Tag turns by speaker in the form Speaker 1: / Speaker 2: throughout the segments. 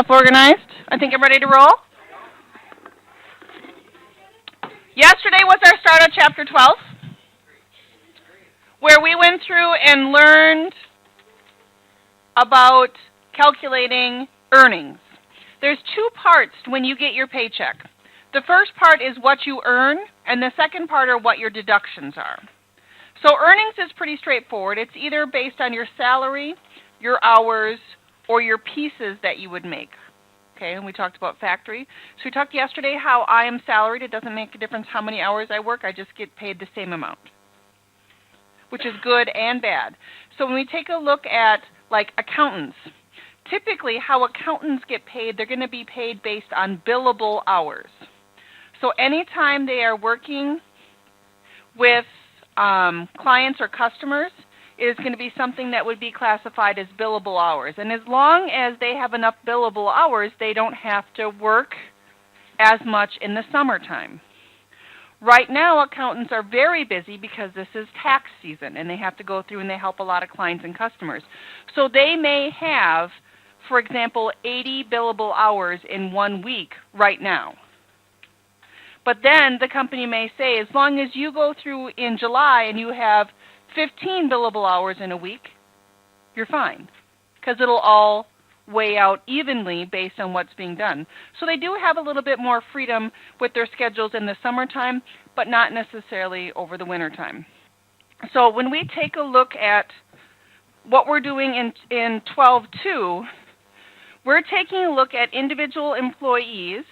Speaker 1: Organized? I think I'm ready to roll. Yesterday was our start of Chapter 12, where we went through and learned about calculating earnings. There's two parts when you get your paycheck. The first part is what you earn, and the second part are what your deductions are. So earnings is pretty straightforward. It's either based on your salary, your hours, or your pieces that you would make. Okay, and we talked about factory. So we talked yesterday how I am salaried. It doesn't make a difference how many hours I work. I just get paid the same amount, which is good and bad. So when we take a look at, like, accountants, typically how accountants get paid, they're going to be paid based on billable hours. So anytime they are working with clients or customers, is going to be something that would be classified as billable hours. And as long as they have enough billable hours, they don't have to work as much in the summertime. Right now, accountants are very busy because this is tax season, and they have to go through and they help a lot of clients and customers. So they may have, for example, 80 billable hours in 1 week right now. But then the company may say, as long as you go through in July and you have 15 billable hours in a week, you're fine, because it'll all weigh out evenly based on what's being done. So they do have a little bit more freedom with their schedules in the summertime, but not necessarily over the wintertime. So when we take a look at what we're doing in 12.2, we're taking a look at individual employees,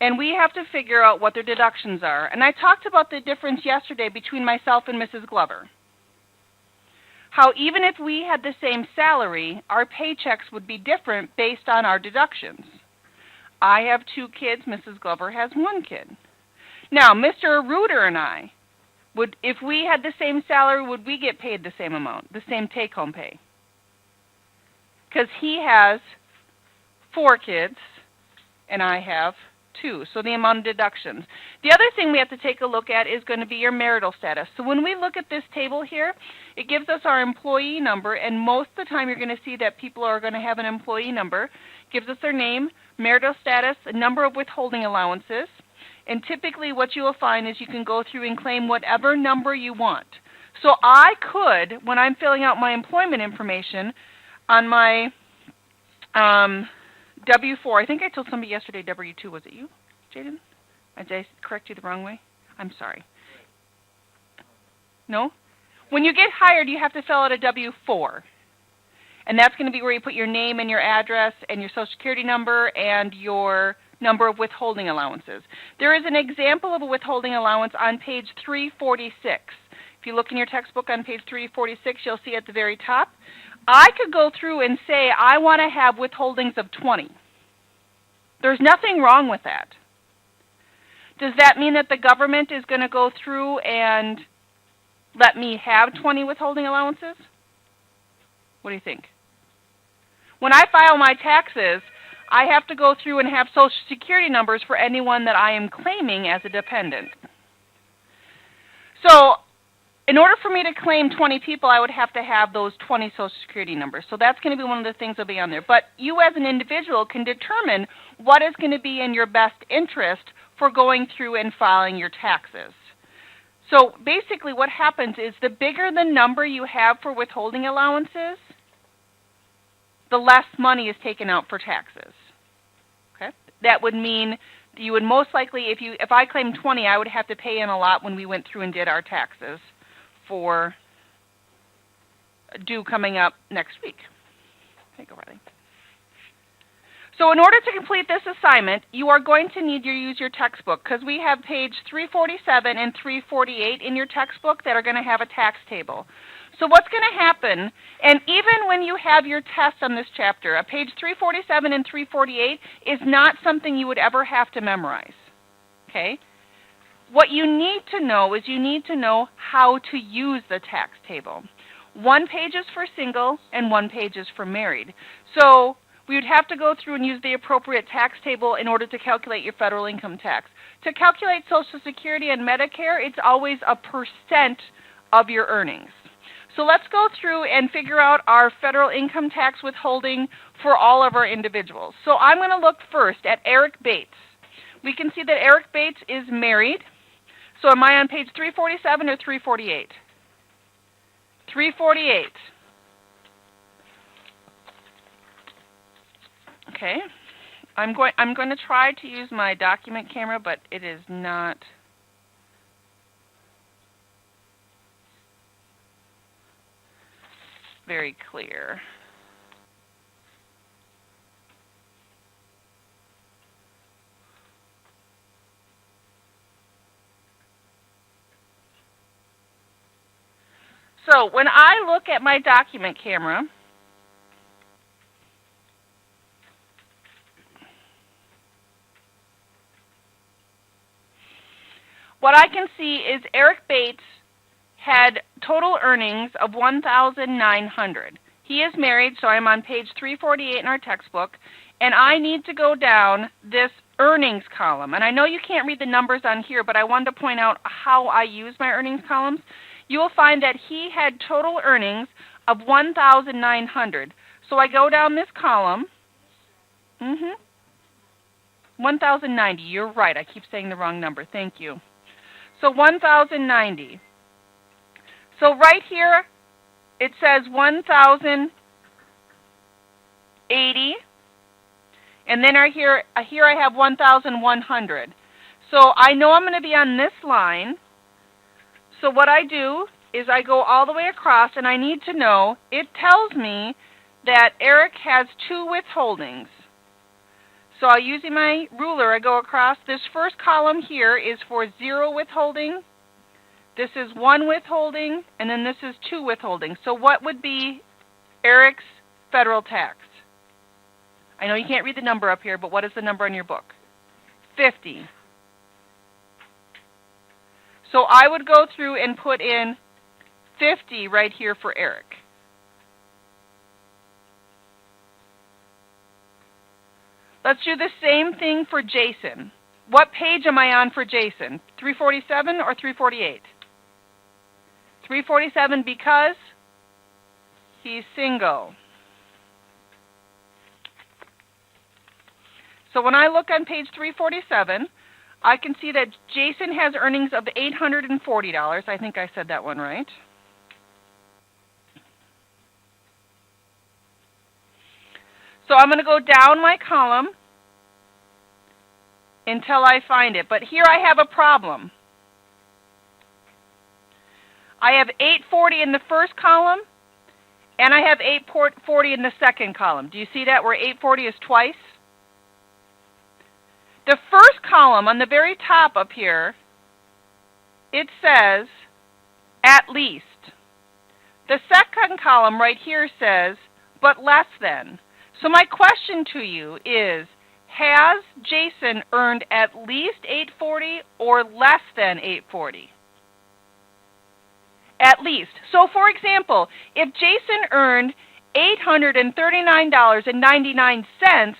Speaker 1: and we have to figure out what their deductions are. And I talked about the difference yesterday between myself and Mrs. Glover. How even if we had the same salary, our paychecks would be different based on our deductions. I have 2 kids, Mrs. Glover has 1 kid. Now, Mr. Reuter and I, if we had the same salary, would we get paid the same amount, the same take-home pay? Because he has 4 kids, and I have 2, so the amount of deductions. The other thing we have to take a look at is going to be your marital status. So when we look at this table here, it gives us our employee number, and most of the time you're going to see that people are going to have an employee number. It gives us their name, marital status, a number of withholding allowances, and typically what you will find is you can go through and claim whatever number you want. So I could, when I'm filling out my employment information on my W-4, I think I told somebody yesterday W-2. Was it you, Jaden? Did I correct you the wrong way? I'm sorry. No? When you get hired, you have to fill out a W-4. And that's going to be where you put your name and your address and your Social Security number and your number of withholding allowances. There is an example of a withholding allowance on page 346. If you look in your textbook on page 346, you'll see at the very top. I could go through and say I want to have withholdings of 20. There's nothing wrong with that. Does that mean that the government is going to go through and let me have 20 withholding allowances? What do you think? When I file my taxes, I have to go through and have Social Security numbers for anyone that I am claiming as a dependent. So in order for me to claim 20 people, I would have to have those 20 Social Security numbers. So that's going to be one of the things that will be on there. But you as an individual can determine what is going to be in your best interest for going through and filing your taxes. So basically what happens is the bigger the number you have for withholding allowances, the less money is taken out for taxes. Okay? That would mean you would most likely, if I claimed 20, I would have to pay in a lot when we went through and did our taxes for due coming up next week. Okay, go Riley. So in order to complete this assignment, you are going to need to use your textbook, because we have page 347 and 348 in your textbook that are going to have a tax table. So what's going to happen, and even when you have your test on this chapter, a page 347 and 348 is not something you would ever have to memorize. Okay? What you need to know is you need to know how to use the tax table. 1 page is for single and 1 page is for married. So we would have to go through and use the appropriate tax table in order to calculate your federal income tax. To calculate Social Security and Medicare, it's always a % of your earnings. So let's go through and figure out our federal income tax withholding for all of our individuals. So I'm going to look first at Eric Bates. We can see that Eric Bates is married. So am I on page 347 or 348? 348. Okay. I'm going to try to use my document camera, but it is not very clear. So when I look at my document camera, what I can see is Eric Bates had total earnings of $1,900. He is married, so I'm on page 348 in our textbook, and I need to go down this earnings column. And I know you can't read the numbers on here, but I wanted to point out how I use my earnings columns. You will find that he had total earnings of $1,900. So I go down this column. 1,090. You're right. I keep saying the wrong number. Thank you. So 1,090. So right here, it says 1,080. And then here I have 1,100. So I know I'm going to be on this line. So what I do is I go all the way across, and I need to know, it tells me that Eric has 2 withholdings. So using my ruler, I go across. This first column here is for 0 withholding. This is 1 withholding, and then this is 2 withholding. So what would be Eric's federal tax? I know you can't read the number up here, but what is the number in your book? 50. So I would go through and put in 50 right here for Eric. Let's do the same thing for Jason. What page am I on for Jason? 347 or 348? 347 because he's single. So when I look on page 347, I can see that Jason has earnings of $840. I think I said that one right. So I'm going to go down my column until I find it. But here I have a problem. I have 840 in the first column, and I have 840 in the second column. Do you see that, where 840 is twice? The first column on the very top up here, it says at least. The second column right here says but less than. So my question to you is, has Jason earned at least 840 or less than 840? At least. So for example, if Jason earned $839.99,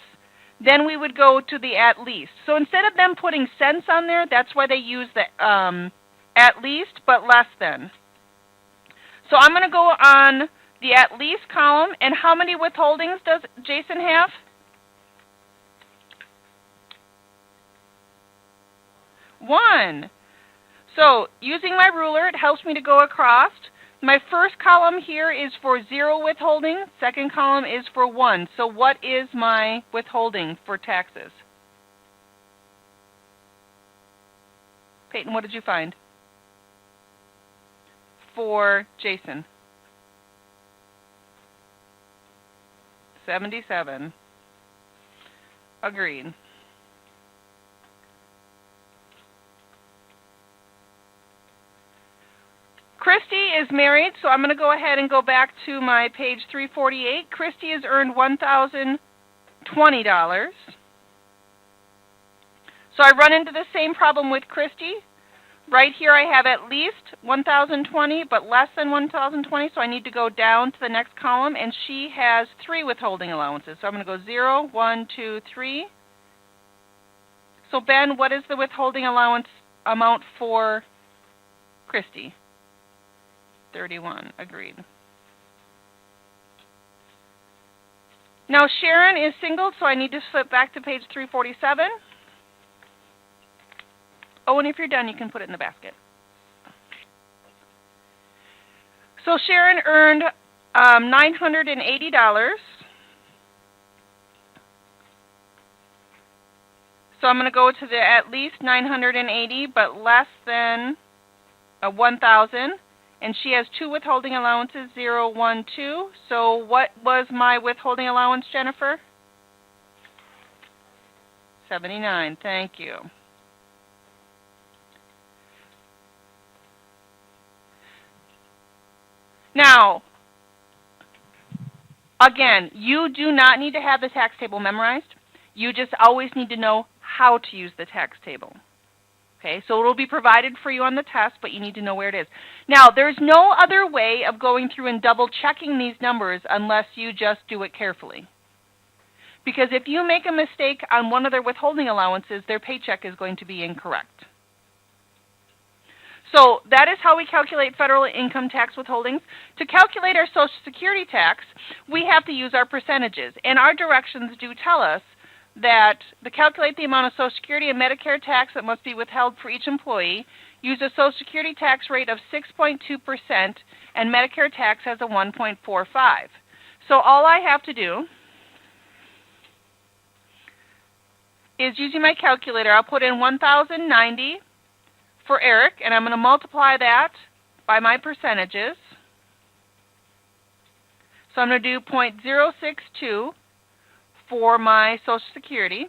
Speaker 1: then we would go to the at least. So instead of them putting cents on there, that's why they use the at least but less than. So I'm going to go on the at least column, and how many withholdings does Jason have? 1. So using my ruler, it helps me to go across. My first column here is for 0 withholding. Second column is for 1. So what is my withholding for taxes? Peyton, what did you find for Jason? 77. Agreed. Christy is married, so I'm going to go ahead and go back to my page 348. Christy has earned $1,020. So I run into the same problem with Christy. Right here I have at least 1,020, but less than 1,020, so I need to go down to the next column, and she has 3 withholding allowances. So I'm going to go 0, 1, 2, 3. So Ben, what is the withholding allowance amount for Christy? 31. Agreed. Now Sharon is single, so I need to flip back to page 347. Oh, and if you're done, you can put it in the basket. So Sharon earned $980. So I'm going to go to the at least 980, but less than 1,000. And she has 2 withholding allowances, 0, 1, 2. So what was my withholding allowance, Jennifer? 79. Thank you. Now, again, you do not need to have the tax table memorized. You just always need to know how to use the tax table. Okay, so it will be provided for you on the test, but you need to know where it is. Now, there's no other way of going through and double checking these numbers unless you just do it carefully. Because if you make a mistake on one of their withholding allowances, their paycheck is going to be incorrect. So that is how we calculate federal income tax withholdings. To calculate our Social Security tax, we have to use our percentages. And our directions do tell us that to calculate the amount of Social Security and Medicare tax that must be withheld for each employee, use a Social Security tax rate of 6.2% and Medicare tax as a 1.45. So all I have to do is, using my calculator, I'll put in 1,090 for Eric, and I'm going to multiply that by my percentages. So I'm going to do 0.062 for my Social Security.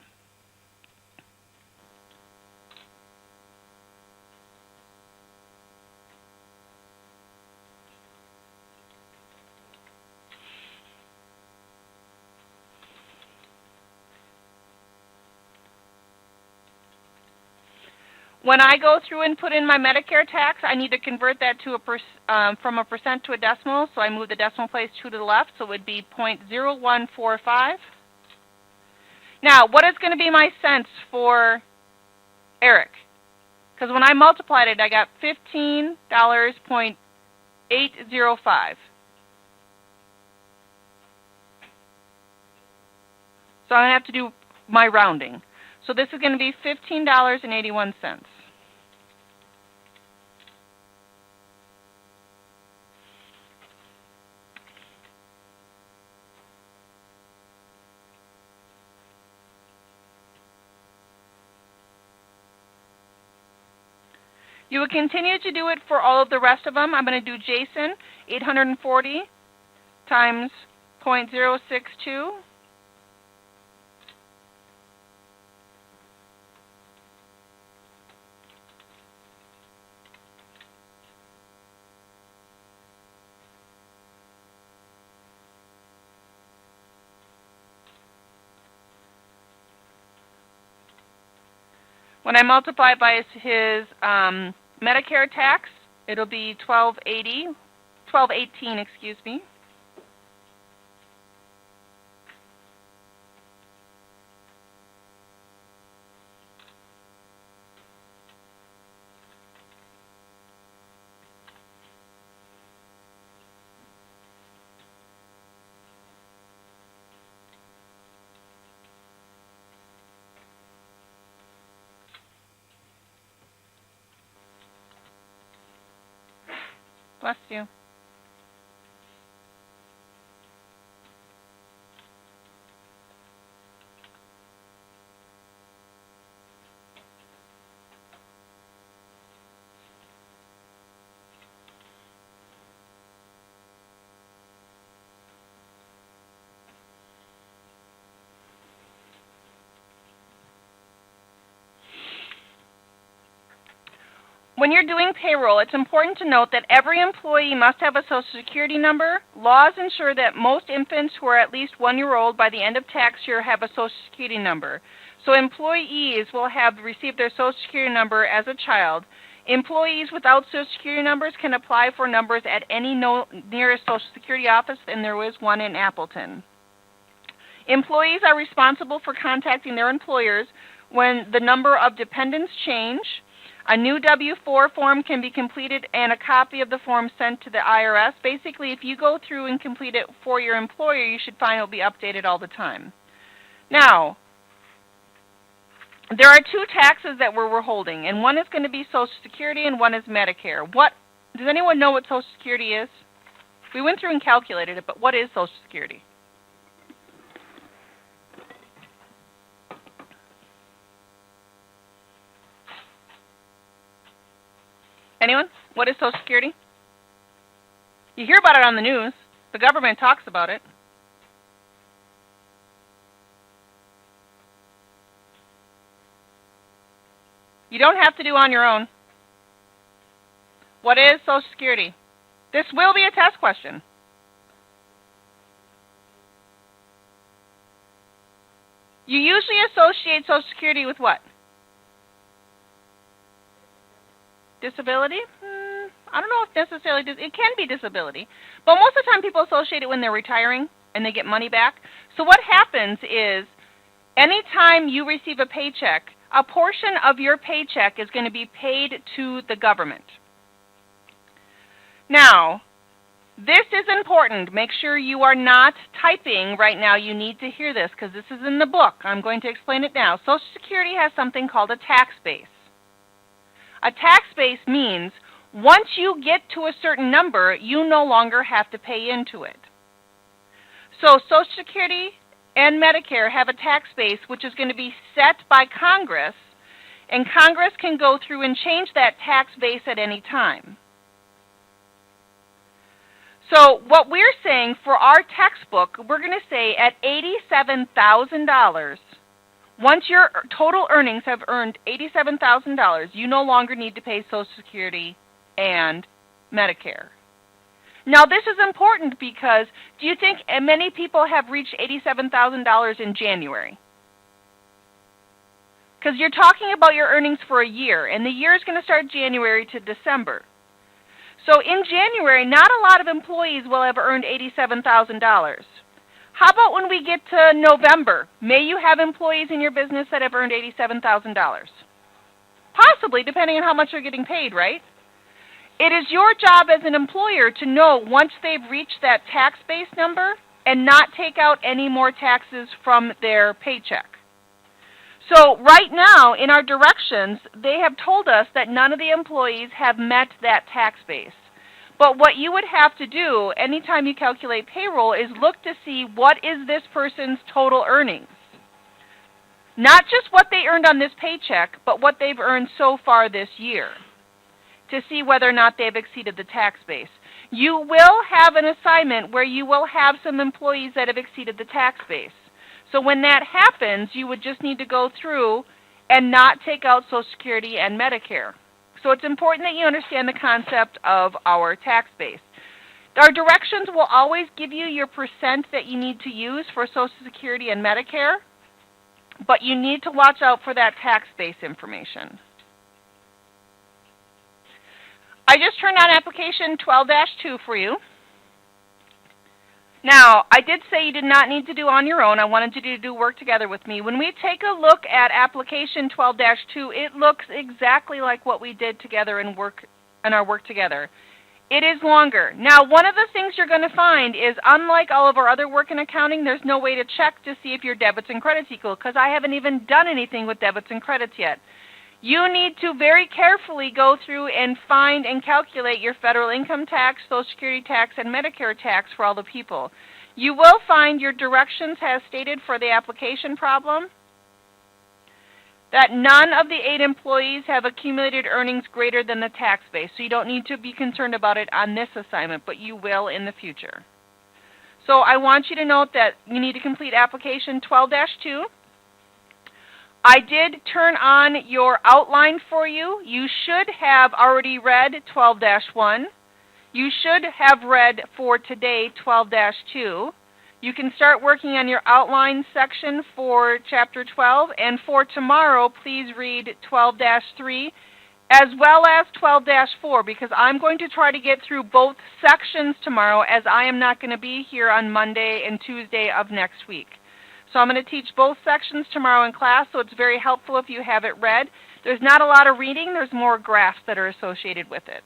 Speaker 1: When I go through and put in my Medicare tax, I need to convert that to from a percent to a decimal, so I move the decimal place 2 to the left, so it would be 0.0145. Now, what is going to be my cents for Eric? Because when I multiplied it, I got $15.805. So I'm going to have to do my rounding. So this is going to be $15.81. You will continue to do it for all of the rest of them. I'm going to do Jason, 840 times 0.062. When I multiply by his Medicare tax, it'll be $12.18, excuse me. Bless you. When you're doing payroll, it's important to note that every employee must have a Social Security number. Laws ensure that most infants who are at least 1 year old by the end of tax year have a Social Security number. So employees will have received their Social Security number as a child. Employees without Social Security numbers can apply for numbers at any nearest Social Security office, and there is one in Appleton. Employees are responsible for contacting their employers when the number of dependents change. A new W-4 form can be completed and a copy of the form sent to the IRS. Basically, if you go through and complete it for your employer, you should find it will be updated all the time. Now, there are two taxes that we're withholding, and one is going to be Social Security and one is Medicare. Does anyone know what Social Security is? We went through and calculated it, but what is Social Security? Anyone? What is Social Security? You hear about it on the news. The government talks about it. You don't have to do on your own. What is Social Security? This will be a test question. You usually associate Social Security with what? Disability? I don't know if necessarily, it can be disability. But most of the time people associate it when they're retiring and they get money back. So what happens is, anytime you receive a paycheck, a portion of your paycheck is going to be paid to the government. Now, this is important. Make sure you are not typing right now. You need to hear this because this is in the book. I'm going to explain it now. Social Security has something called a tax base. A tax base means once you get to a certain number, you no longer have to pay into it. So Social Security and Medicare have a tax base which is going to be set by Congress, and Congress can go through and change that tax base at any time. So what we're saying for our textbook, we're going to say at $87,000, once your total earnings have earned $87,000, you no longer need to pay Social Security and Medicare. Now, this is important because do you think many people have reached $87,000 in January? Because you're talking about your earnings for a year, and the year is going to start January to December. So in January, not a lot of employees will have earned $87,000. How about when we get to November? May you have employees in your business that have earned $87,000? Possibly, depending on how much they're getting paid, right? It is your job as an employer to know once they've reached that tax base number and not take out any more taxes from their paycheck. So right now, in our directions, they have told us that none of the employees have met that tax base. But what you would have to do anytime you calculate payroll is look to see what is this person's total earnings. Not just what they earned on this paycheck, but what they've earned so far this year, to see whether or not they've exceeded the tax base. You will have an assignment where you will have some employees that have exceeded the tax base. So when that happens, you would just need to go through and not take out Social Security and Medicare. So it's important that you understand the concept of our tax base. Our directions will always give you your percent that you need to use for Social Security and Medicare, but you need to watch out for that tax base information. I just turned on application 12-2 for you. Now, I did say you did not need to do on your own. I wanted you to do work together with me. When we take a look at application 12-2, it looks exactly like what we did together in our work together. It is longer. Now, one of the things you're going to find is, unlike all of our other work in accounting, there's no way to check to see if your debits and credits equal, because I haven't even done anything with debits and credits yet. You need to very carefully go through and find and calculate your federal income tax, Social Security tax, and Medicare tax for all the people. You will find your directions has stated for the application problem that none of the 8 employees have accumulated earnings greater than the tax base. So you don't need to be concerned about it on this assignment, but you will in the future. So I want you to note that you need to complete application 12-2. I did turn on your outline for you. You should have already read 12-1. You should have read for today 12-2. You can start working on your outline section for Chapter 12. And for tomorrow, please read 12-3 as well as 12-4, because I'm going to try to get through both sections tomorrow, as I am not going to be here on Monday and Tuesday of next week. So I'm going to teach both sections tomorrow in class, so it's very helpful if you have it read. There's not a lot of reading. There's more graphs that are associated with it.